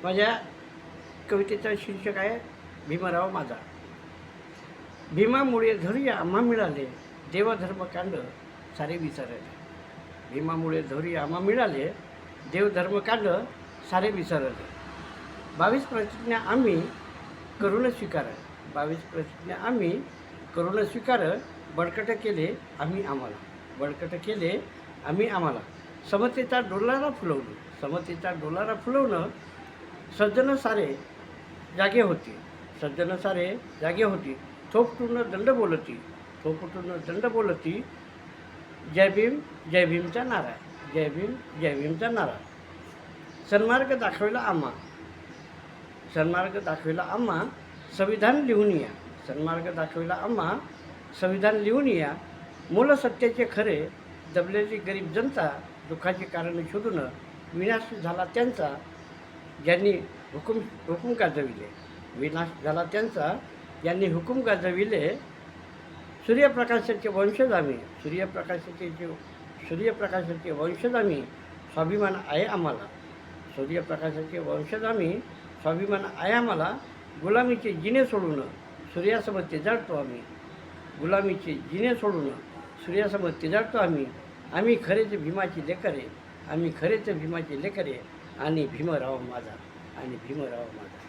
माझ्या कवितेचा शीर्षक आहे भीमराव माझा. भीमामुळे धैर्य आम्हा मिळाले, देवधर्मकांड सारे विसरले. भीमामुळे धैर्य आम्हा मिळाले, देवधर्मकांड सारे विसरले. 22 प्रतिज्ञा आम्ही करून स्वीकार, 22 प्रतिज्ञा आम्ही करून स्वीकार. बळकट केले आम्ही आम्हाला, बळकट केले आम्ही आम्हाला. समतेचा डोलारा फुलवलं, समतेचा डोलारा फुलवणं. सज्जन सारे जागे होती, सज्जन सारे जागे होती. थोपटून दंड बोलती, थोपटून दंड बोलती. जय भीम जय भीमचा नारा, जय भीम जय भीमचा नारा. सन्मार्ग दाखवला आम्हा, सन्मार्ग दाखवला आम्हा. संविधान लिहून या, सन्मार्ग दाखवला आम्हा. संविधान लिहून या. मूल सत्याचे खरे, दबलेली गरीब जनता. दुःखाचे कारण शोधून विनाश झाला त्यांचा, ज्यांनी हुकूम गाजविले. विनाश झाला त्यांचा, ज्यांनी हुकूम गाजविले. सूर्यप्रकाशाचे वंशज आम्ही, सूर्यप्रकाशाचे वंशज आम्ही. स्वाभिमान आहे आम्हाला, सूर्यप्रकाशाचे वंशज आम्ही. स्वाभिमान आहे आम्हाला. गुलामीचे जिने सोडून सूर्यासमोर तेजाडतो आम्ही, गुलामीचे जिने सोडून सूर्यासमोर तेजाडतो आम्ही. आम्ही खरेच भीमाची लेकरे, आम्ही खरेच भीमाची लेकरे. आणि भीमराव माझा, आणि भीमराव माझा.